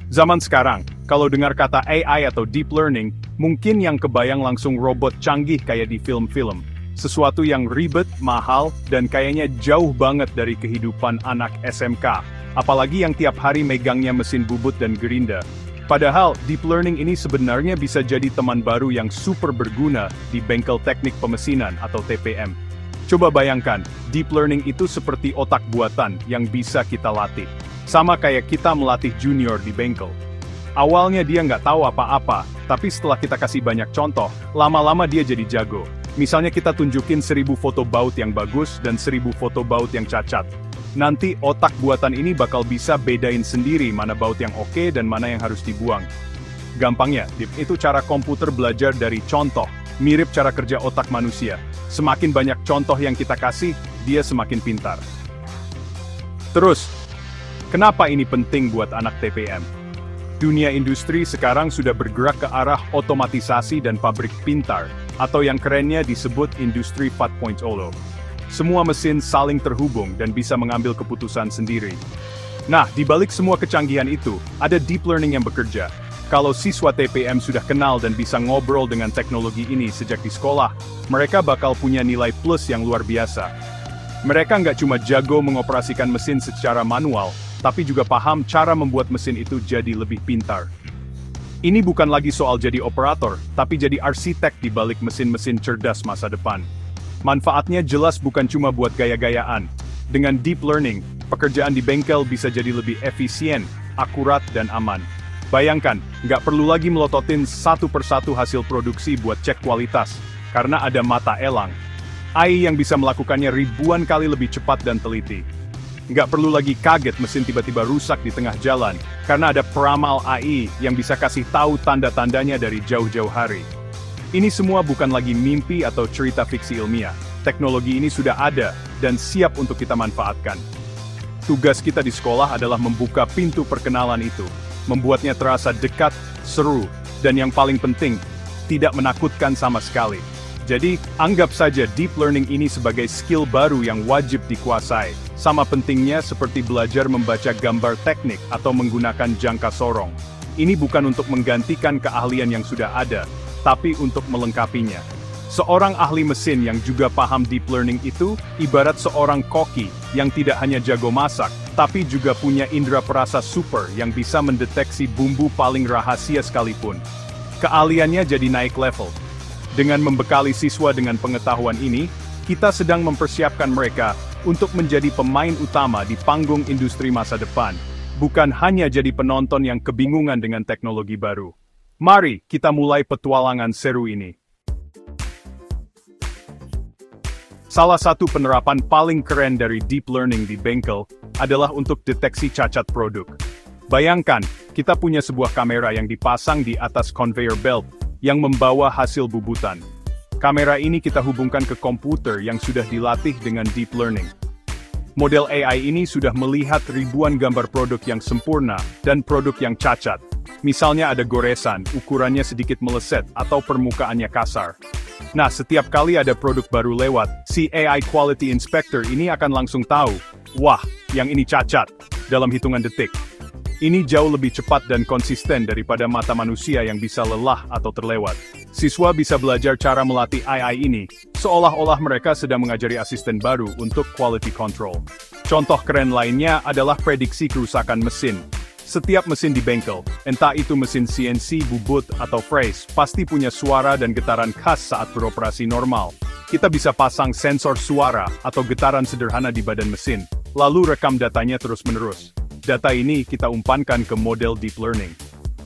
Zaman sekarang, kalau dengar kata AI atau deep learning, mungkin yang kebayang langsung robot canggih kayak di film-film. Sesuatu yang ribet, mahal, dan kayaknya jauh banget dari kehidupan anak SMK. Apalagi yang tiap hari megangnya mesin bubut dan gerinda. Padahal, deep learning ini sebenarnya bisa jadi teman baru yang super berguna di bengkel teknik pemesinan atau TPM. Coba bayangkan, deep learning itu seperti otak buatan yang bisa kita latih. Sama kayak kita melatih junior di bengkel. Awalnya dia nggak tahu apa-apa, tapi setelah kita kasih banyak contoh, lama-lama dia jadi jago. Misalnya kita tunjukin 1000 foto baut yang bagus dan 1000 foto baut yang cacat. Nanti otak buatan ini bakal bisa bedain sendiri mana baut yang oke dan mana yang harus dibuang. Gampangnya, itu cara komputer belajar dari contoh, mirip cara kerja otak manusia. Semakin banyak contoh yang kita kasih, dia semakin pintar. Terus, kenapa ini penting buat anak TPM? Dunia industri sekarang sudah bergerak ke arah otomatisasi dan pabrik pintar, atau yang kerennya disebut Industri 4.0. Semua mesin saling terhubung dan bisa mengambil keputusan sendiri. Nah, di balik semua kecanggihan itu, ada deep learning yang bekerja. Kalau siswa TPM sudah kenal dan bisa ngobrol dengan teknologi ini sejak di sekolah, mereka bakal punya nilai plus yang luar biasa. Mereka nggak cuma jago mengoperasikan mesin secara manual, tapi juga paham cara membuat mesin itu jadi lebih pintar. Ini bukan lagi soal jadi operator, tapi jadi arsitek di balik mesin-mesin cerdas masa depan. Manfaatnya jelas bukan cuma buat gaya-gayaan. Dengan deep learning, pekerjaan di bengkel bisa jadi lebih efisien, akurat, dan aman. Bayangkan, nggak perlu lagi melototin satu persatu hasil produksi buat cek kualitas, karena ada mata elang. AI yang bisa melakukannya ribuan kali lebih cepat dan teliti. Nggak perlu lagi kaget mesin tiba-tiba rusak di tengah jalan, karena ada peramal AI yang bisa kasih tahu tanda-tandanya dari jauh-jauh hari. Ini semua bukan lagi mimpi atau cerita fiksi ilmiah. Teknologi ini sudah ada, dan siap untuk kita manfaatkan. Tugas kita di sekolah adalah membuka pintu perkenalan itu, membuatnya terasa dekat, seru, dan yang paling penting, tidak menakutkan sama sekali. Jadi, anggap saja deep learning ini sebagai skill baru yang wajib dikuasai. Sama pentingnya seperti belajar membaca gambar teknik atau menggunakan jangka sorong. Ini bukan untuk menggantikan keahlian yang sudah ada, tapi untuk melengkapinya. Seorang ahli mesin yang juga paham deep learning itu, ibarat seorang koki yang tidak hanya jago masak, tapi juga punya indera perasa super yang bisa mendeteksi bumbu paling rahasia sekalipun. Keahliannya jadi naik level. Dengan membekali siswa dengan pengetahuan ini, kita sedang mempersiapkan mereka untuk menjadi pemain utama di panggung industri masa depan, bukan hanya jadi penonton yang kebingungan dengan teknologi baru. Mari kita mulai petualangan seru ini. Salah satu penerapan paling keren dari deep learning di bengkel adalah untuk deteksi cacat produk. Bayangkan, kita punya sebuah kamera yang dipasang di atas conveyor belt yang membawa hasil bubutan. Kamera ini kita hubungkan ke komputer yang sudah dilatih dengan deep learning. Model AI ini sudah melihat ribuan gambar produk yang sempurna dan produk yang cacat. Misalnya ada goresan, ukurannya sedikit meleset, atau permukaannya kasar. Nah, setiap kali ada produk baru lewat, si AI Quality Inspector ini akan langsung tahu, wah, yang ini cacat, dalam hitungan detik. Ini jauh lebih cepat dan konsisten daripada mata manusia yang bisa lelah atau terlewat. Siswa bisa belajar cara melatih AI ini, seolah-olah mereka sedang mengajari asisten baru untuk quality control. Contoh keren lainnya adalah prediksi kerusakan mesin. Setiap mesin di bengkel, entah itu mesin CNC, bubut, atau fräs, pasti punya suara dan getaran khas saat beroperasi normal. Kita bisa pasang sensor suara atau getaran sederhana di badan mesin, lalu rekam datanya terus-menerus. Data ini kita umpankan ke model deep learning.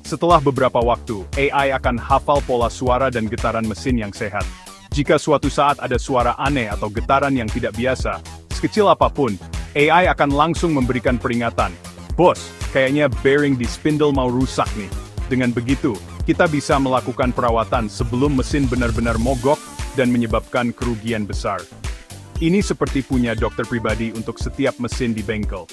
Setelah beberapa waktu, AI akan hafal pola suara dan getaran mesin yang sehat. Jika suatu saat ada suara aneh atau getaran yang tidak biasa, sekecil apapun, AI akan langsung memberikan peringatan. Bos, kayaknya bearing di spindle mau rusak nih. Dengan begitu, kita bisa melakukan perawatan sebelum mesin benar-benar mogok dan menyebabkan kerugian besar. Ini seperti punya dokter pribadi untuk setiap mesin di bengkel.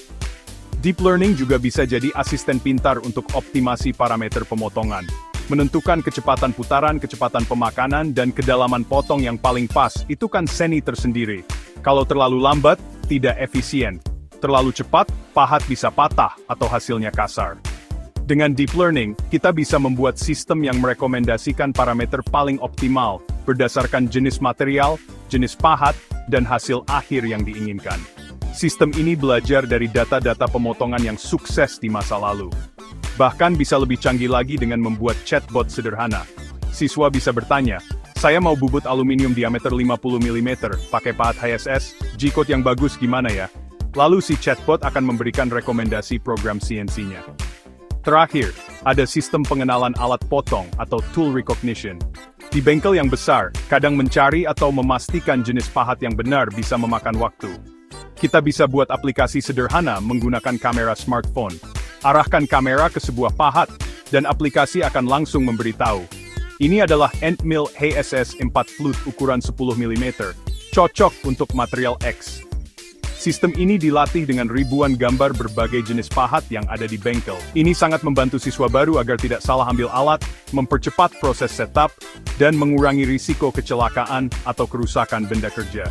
Deep learning juga bisa jadi asisten pintar untuk optimasi parameter pemotongan, menentukan kecepatan putaran, kecepatan pemakanan, dan kedalaman potong yang paling pas. Itu kan seni tersendiri. Kalau terlalu lambat, tidak efisien. Terlalu cepat, pahat bisa patah atau hasilnya kasar. Dengan deep learning, kita bisa membuat sistem yang merekomendasikan parameter paling optimal berdasarkan jenis material, jenis pahat, dan hasil akhir yang diinginkan. Sistem ini belajar dari data-data pemotongan yang sukses di masa lalu. Bahkan bisa lebih canggih lagi dengan membuat chatbot sederhana. Siswa bisa bertanya, saya mau bubut aluminium diameter 50 mm, pakai pahat HSS, G-code yang bagus gimana ya? Lalu si chatbot akan memberikan rekomendasi program CNC-nya. Terakhir, ada sistem pengenalan alat potong atau tool recognition. Di bengkel yang besar, kadang mencari atau memastikan jenis pahat yang benar bisa memakan waktu. Kita bisa buat aplikasi sederhana menggunakan kamera smartphone. Arahkan kamera ke sebuah pahat, dan aplikasi akan langsung memberitahu. Ini adalah end mill HSS 4 flute ukuran 10 mm, cocok untuk material X. Sistem ini dilatih dengan ribuan gambar berbagai jenis pahat yang ada di bengkel. Ini sangat membantu siswa baru agar tidak salah ambil alat, mempercepat proses setup, dan mengurangi risiko kecelakaan atau kerusakan benda kerja.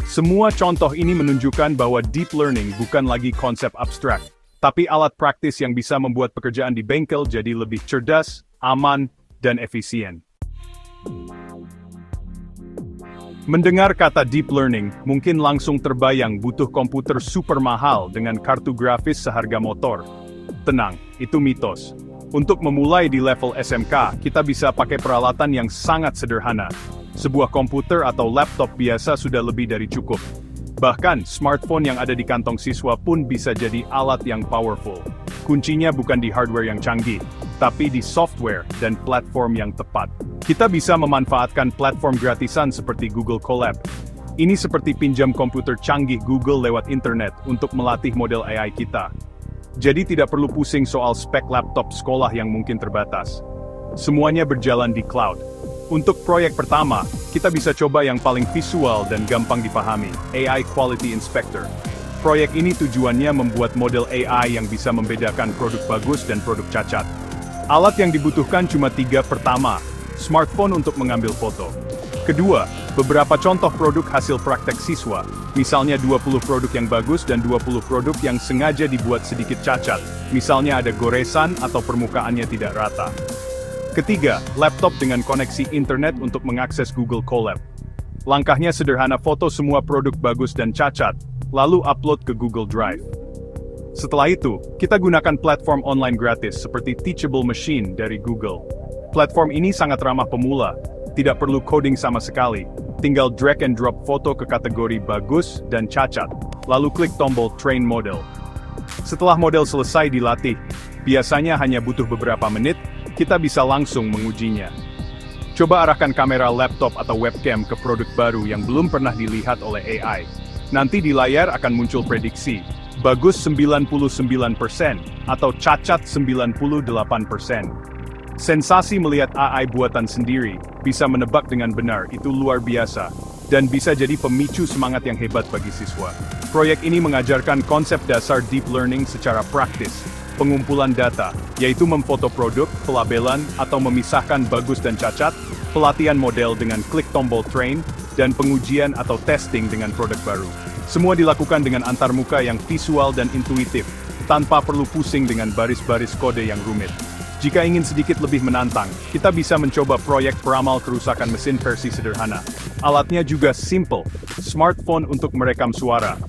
Semua contoh ini menunjukkan bahwa deep learning bukan lagi konsep abstrak, tapi alat praktis yang bisa membuat pekerjaan di bengkel jadi lebih cerdas, aman, dan efisien. Mendengar kata deep learning, mungkin langsung terbayang butuh komputer super mahal dengan kartu grafis seharga motor. Tenang, itu mitos. Untuk memulai di level SMK, kita bisa pakai peralatan yang sangat sederhana. Sebuah komputer atau laptop biasa sudah lebih dari cukup. Bahkan, smartphone yang ada di kantong siswa pun bisa jadi alat yang powerful. Kuncinya bukan di hardware yang canggih, tapi di software dan platform yang tepat. Kita bisa memanfaatkan platform gratisan seperti Google Colab. Ini seperti pinjam komputer canggih Google lewat internet untuk melatih model AI kita. Jadi tidak perlu pusing soal spek laptop sekolah yang mungkin terbatas. Semuanya berjalan di cloud. Untuk proyek pertama, kita bisa coba yang paling visual dan gampang dipahami, AI Quality Inspector. Proyek ini tujuannya membuat model AI yang bisa membedakan produk bagus dan produk cacat. Alat yang dibutuhkan cuma 3. Pertama, smartphone untuk mengambil foto. Kedua, beberapa contoh produk hasil praktek siswa, misalnya 20 produk yang bagus dan 20 produk yang sengaja dibuat sedikit cacat, misalnya ada goresan atau permukaannya tidak rata. Ketiga, laptop dengan koneksi internet untuk mengakses Google Colab. Langkahnya sederhana, foto semua produk bagus dan cacat, lalu upload ke Google Drive. Setelah itu, kita gunakan platform online gratis seperti Teachable Machine dari Google. Platform ini sangat ramah pemula, tidak perlu coding sama sekali, tinggal drag and drop foto ke kategori bagus dan cacat, lalu klik tombol Train Model. Setelah model selesai dilatih, biasanya hanya butuh beberapa menit, kita bisa langsung mengujinya. Coba arahkan kamera laptop atau webcam ke produk baru yang belum pernah dilihat oleh AI. Nanti di layar akan muncul prediksi, bagus 99% atau cacat 98%. Sensasi melihat AI buatan sendiri, bisa menebak dengan benar, itu luar biasa, dan bisa jadi pemicu semangat yang hebat bagi siswa. Proyek ini mengajarkan konsep dasar deep learning secara praktis, pengumpulan data, yaitu memfoto produk, pelabelan, atau memisahkan bagus dan cacat, pelatihan model dengan klik tombol train, dan pengujian atau testing dengan produk baru. Semua dilakukan dengan antarmuka yang visual dan intuitif, tanpa perlu pusing dengan baris-baris kode yang rumit. Jika ingin sedikit lebih menantang, kita bisa mencoba proyek peramal kerusakan mesin versi sederhana. Alatnya juga simple, smartphone untuk merekam suara.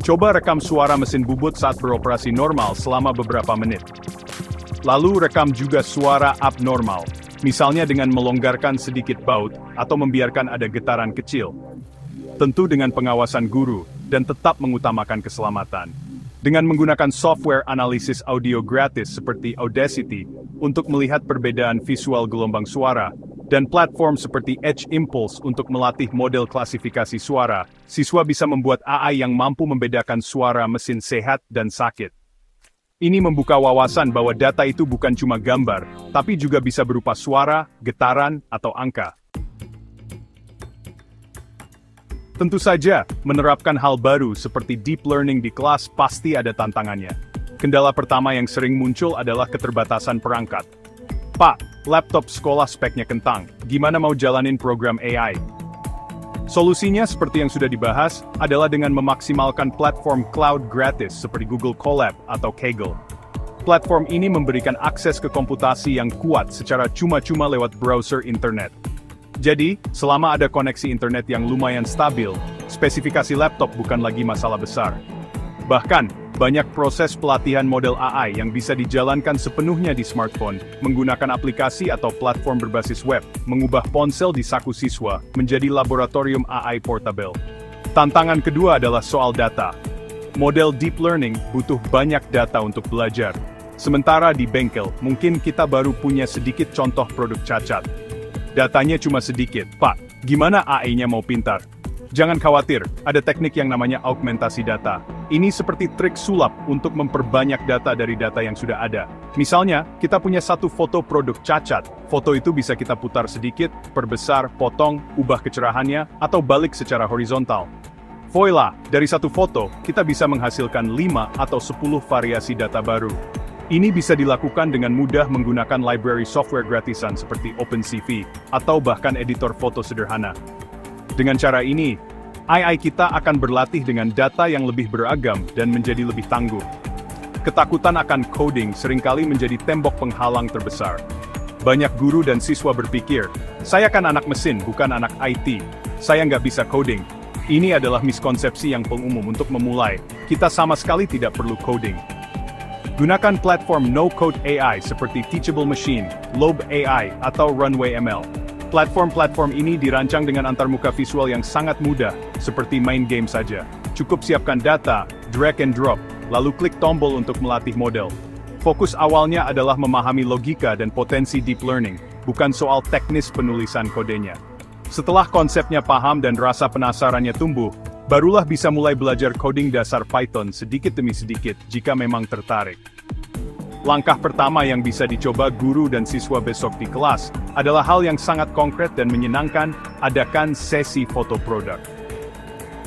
Coba rekam suara mesin bubut saat beroperasi normal selama beberapa menit. Lalu rekam juga suara abnormal, misalnya dengan melonggarkan sedikit baut atau membiarkan ada getaran kecil. Tentu dengan pengawasan guru, dan tetap mengutamakan keselamatan. Dengan menggunakan software analisis audio gratis seperti Audacity untuk melihat perbedaan visual gelombang suara, dan platform seperti Edge Impulse untuk melatih model klasifikasi suara, siswa bisa membuat AI yang mampu membedakan suara mesin sehat dan sakit. Ini membuka wawasan bahwa data itu bukan cuma gambar, tapi juga bisa berupa suara, getaran, atau angka. Tentu saja, menerapkan hal baru seperti deep learning di kelas pasti ada tantangannya. Kendala pertama yang sering muncul adalah keterbatasan perangkat. Pak, laptop sekolah speknya kentang, gimana mau jalanin program AI? Solusinya seperti yang sudah dibahas, adalah dengan memaksimalkan platform cloud gratis seperti Google Colab atau Kaggle. Platform ini memberikan akses ke komputasi yang kuat secara cuma-cuma lewat browser internet. Jadi, selama ada koneksi internet yang lumayan stabil, spesifikasi laptop bukan lagi masalah besar. Bahkan, banyak proses pelatihan model AI yang bisa dijalankan sepenuhnya di smartphone, menggunakan aplikasi atau platform berbasis web, mengubah ponsel di saku siswa menjadi laboratorium AI portable. Tantangan kedua adalah soal data. Model deep learning butuh banyak data untuk belajar. Sementara di bengkel, mungkin kita baru punya sedikit contoh produk cacat. Datanya cuma sedikit, Pak. Gimana AI-nya mau pintar? Jangan khawatir, ada teknik yang namanya augmentasi data. Ini seperti trik sulap untuk memperbanyak data dari data yang sudah ada. Misalnya, kita punya satu foto produk cacat. Foto itu bisa kita putar sedikit, perbesar, potong, ubah kecerahannya, atau balik secara horizontal. Voila, dari satu foto, kita bisa menghasilkan 5 atau 10 variasi data baru. Ini bisa dilakukan dengan mudah menggunakan library software gratisan seperti OpenCV, atau bahkan editor foto sederhana. Dengan cara ini, AI kita akan berlatih dengan data yang lebih beragam dan menjadi lebih tangguh. Ketakutan akan coding seringkali menjadi tembok penghalang terbesar. Banyak guru dan siswa berpikir, saya kan anak mesin, bukan anak IT. Saya nggak bisa coding. Ini adalah miskonsepsi yang pengumum untuk memulai. Kita sama sekali tidak perlu coding. Gunakan platform no-code AI seperti Teachable Machine, Lobe AI, atau Runway ML. Platform-platform ini dirancang dengan antarmuka visual yang sangat mudah, seperti main game saja. Cukup siapkan data, drag and drop, lalu klik tombol untuk melatih model. Fokus awalnya adalah memahami logika dan potensi deep learning, bukan soal teknis penulisan kodenya. Setelah konsepnya paham dan rasa penasarannya tumbuh, barulah bisa mulai belajar coding dasar Python sedikit demi sedikit jika memang tertarik. Langkah pertama yang bisa dicoba guru dan siswa besok di kelas adalah hal yang sangat konkret dan menyenangkan, adakan sesi foto produk.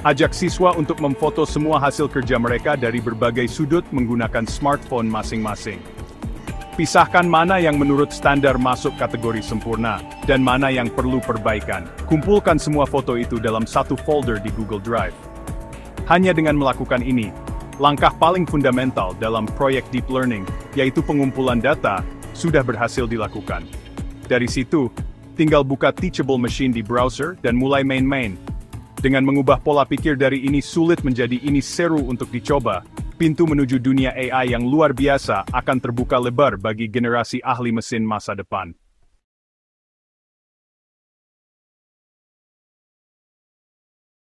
Ajak siswa untuk memfoto semua hasil kerja mereka dari berbagai sudut menggunakan smartphone masing-masing. Pisahkan mana yang menurut standar masuk kategori sempurna, dan mana yang perlu perbaikan. Kumpulkan semua foto itu dalam satu folder di Google Drive. Hanya dengan melakukan ini, langkah paling fundamental dalam proyek deep learning, yaitu pengumpulan data, sudah berhasil dilakukan. Dari situ, tinggal buka Teachable Machine di browser dan mulai main-main. Dengan mengubah pola pikir dari ini sulit menjadi ini seru untuk dicoba, pintu menuju dunia AI yang luar biasa akan terbuka lebar bagi generasi ahli mesin masa depan.